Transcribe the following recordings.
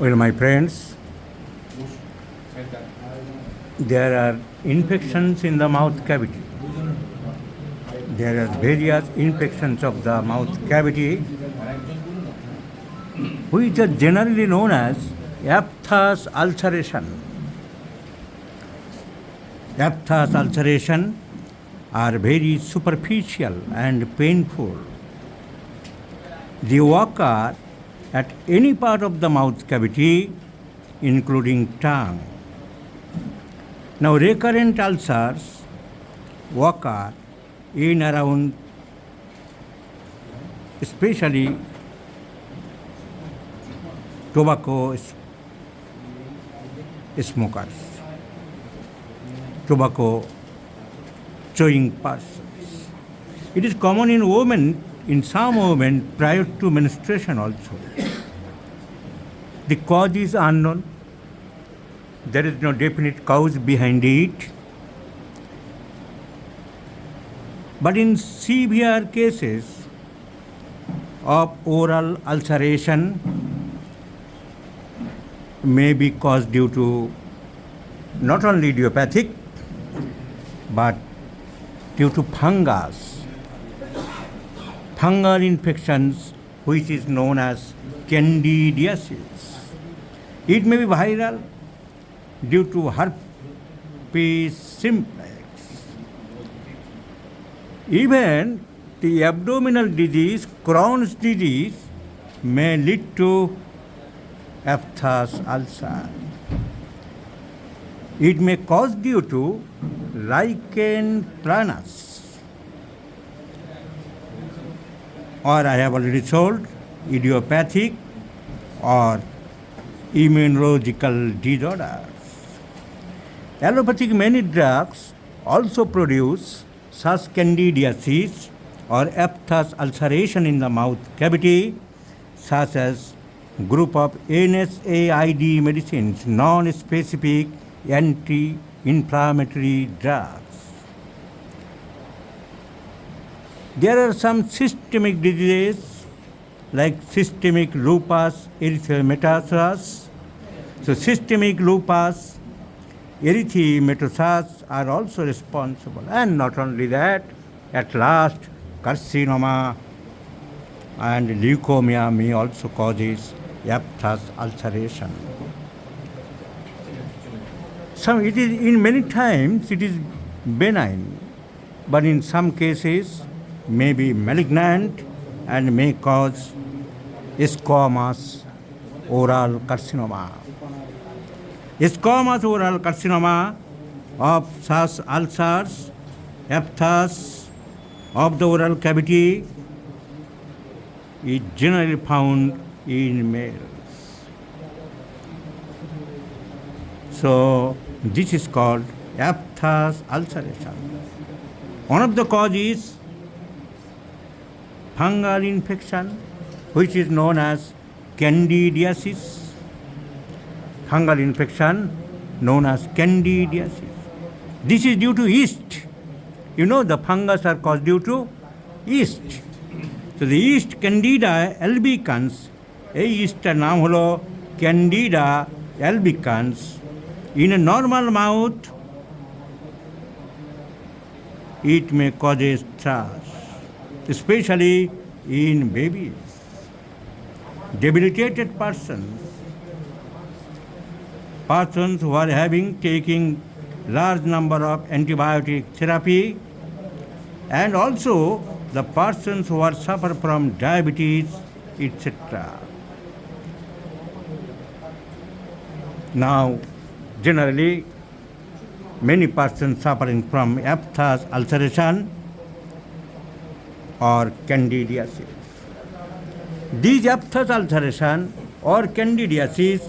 Well, my friends, there are infections in the mouth cavity. There are various infections of the mouth cavity, which are generally known as aphthous ulceration. Aphthous ulceration are very superficial and painful. They occur at any part of the mouth cavity, including tongue. Now, recurrent ulcers occur in around, especially tobacco smokers, tobacco chewing persons. It is common in women, in some women prior to menstruation also. The cause is unknown. There is no definite cause behind it. But in severe cases of oral ulceration may be caused due to not only idiopathic but due to fungus, fungal infections which is known as candidiasis. It may be viral due to herpes simplex. Even the abdominal disease, Crohn's disease, may lead to aphthous ulcer. It may cause due to lichen planus, or I have already told, idiopathic or immunological disorders. Allopathic many drugs also produce such candidiasis or aphthous ulceration in the mouth cavity, such as group of NSAID medicines, non-specific anti-inflammatory drugs. There are some systemic diseases like systemic lupus erythematosus. So systemic lupus erythematosus are also responsible. And not only that, at last, carcinoma and leukemia may also cause aphthous ulceration. Some it is in many times it is benign, but in some cases may be malignant and may cause squamous oral carcinoma. Squamous oral carcinoma of such ulcers, aphthous of the oral cavity, is generally found in males. So this is called aphthous ulceration. One of the causes fungal infection, which is known as candidiasis. Fungal infection known as candidiasis. This is due to yeast. You know the fungus are caused due to yeast. So the yeast Candida albicans, এই yeastটার নাম হলো Candida albicans. In a normal mouth, it may cause thrush, especially in babies. Debilitated persons who are taking large number of antibiotic therapy, and also the persons who are suffer from diabetes, etc. Now, generally, many persons suffering from aphthous ulceration or candidiasis. These aphthous ulceration or candidiasis,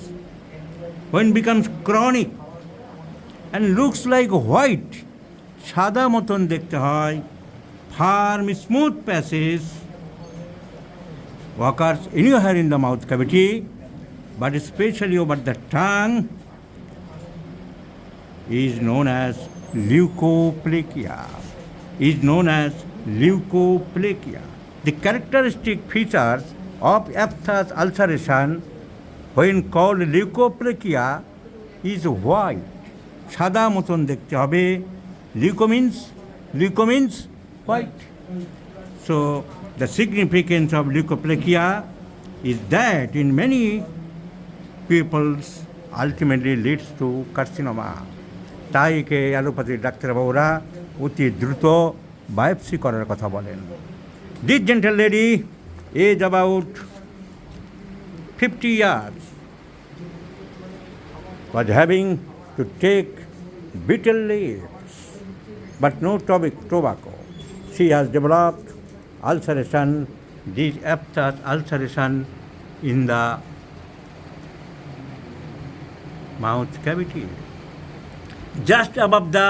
when becomes chronic and looks like white, সাদা মতন দেখতে হয়, firm smooth passage occurs anywhere in the mouth cavity, but especially over the tongue, is known as leukoplakia. The characteristic features of aphthous ulceration when called leukoplegia is white. সাদা মতন দেখতে হবে। Leuco means white. So the significance of leukoplegia is that in many peoples ultimately leads to carcinoma. তাই একে অ্যালোপ্যাথির ডাক্তারবাবুরা অতি দ্রুত biopsy করার কথা বলেন। This gentle lady, age about 50 years, was having to take betel leaves, but no tobacco. She has developed ulceration, this aphthous ulceration in the mouth cavity, just above the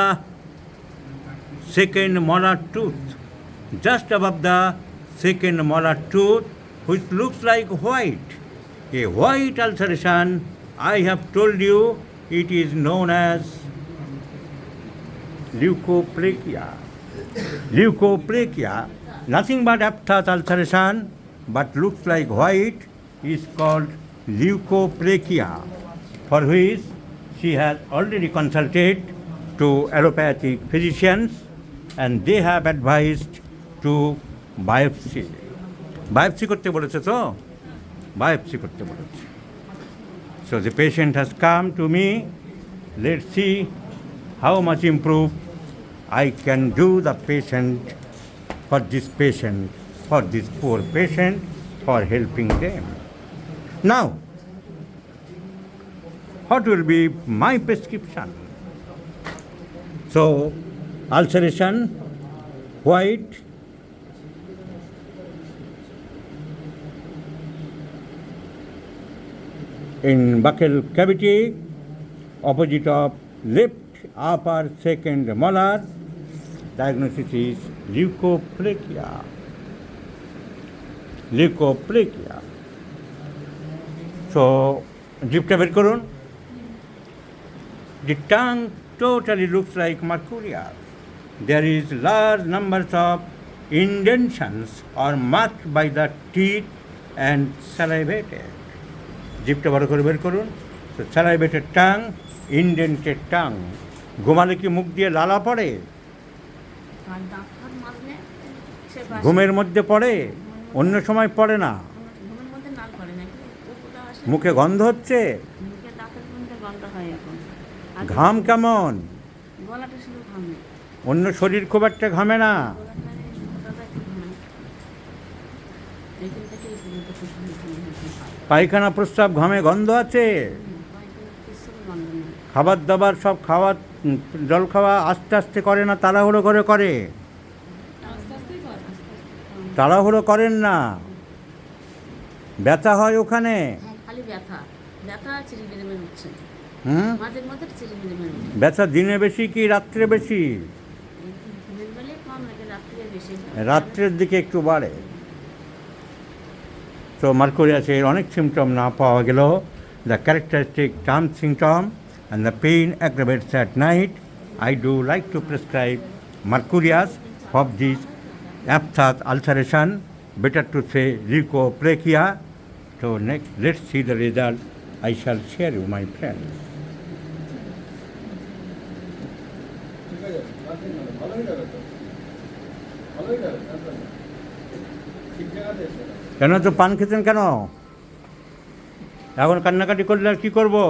second molar tooth, just above the second molar tooth, which looks like white. A white ulceration, I have told you, it is known as leukoplegia. Leukoplegia, nothing but aphthous ulceration, but looks like white, is called leukoplegia, for which she has already consulted to allopathic physicians, and they have advised to biopsy. Biopsy করতে বলেছে তো? Biopsy করতে বলেছে। So the patient has come to me. Let's see how much improved I can do the patient, for this poor patient, for helping them. Now, what will be my prescription? So, ulceration, white, in buccal cavity, opposite of left upper second molar. Diagnosis is leukoplegia. Leukoplegia. So, জিভটা বের করুন। The tongue totally looks like mercurial. There is large numbers of indentions or marked by the teeth and salivated. জিভটা বড় করে বের করুন। So salivated tongue, indented tongue. ঘুমালে কি মুখ দিয়ে লালা পড়ে? ঘুমের মধ্যে পড়ে, অন্য সময় পড়ে না। মুখে গন্ধ হচ্ছে? ঘাম কেমন? অন্য শরীর খুব একটা ঘামে না। পায়খানা প্রস্রাব ঘামে গন্ধ আছে? খাবার দাবার সব জল খাওয়া আস্তে আস্তে করে না, তাড়াহুড়ো করে করে? তাড়াহুড়ো করেন না। ব্যথা হয় ওখানে? ব্যথা দিনে বেশি কি রাত্রে বেশি? রাত্রের দিকে একটু বাড়ে। তো মার্কুরিয়াসের অনেক সিমটম না পাওয়া গেল, the characteristic term symptom and the pain aggravates at night, I do like to prescribe mercurius for this aphthous ulceration, better to say leukoplegia. So next, let's see the result. I shall share you, my friends. কেন তো পান খেতেন কেন? এখন কান্নাকাটি করলে আর কী করবো?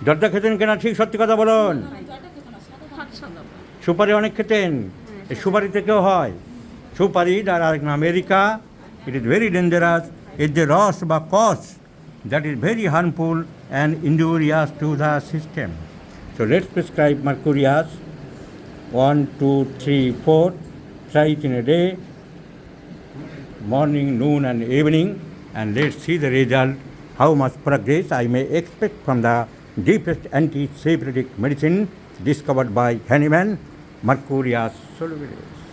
জর্দা খেতেন কেন? ঠিক সত্যি কথা বলুন। সুপারি অনেক খেতেন। এই সুপারি থেকেও হয়। সুপারি তার আরেক নাম America. It is very dangerous. এর যে রস বা কস, that is very harmful and injurious to the system. So let's prescribe mercurius 1, 2, 3, 4 thrice in a day, morning, noon and evening, and let's see the result, how much progress I may expect from the deepest anti-septic medicine discovered by Hahnemann, Mercurius solubilis.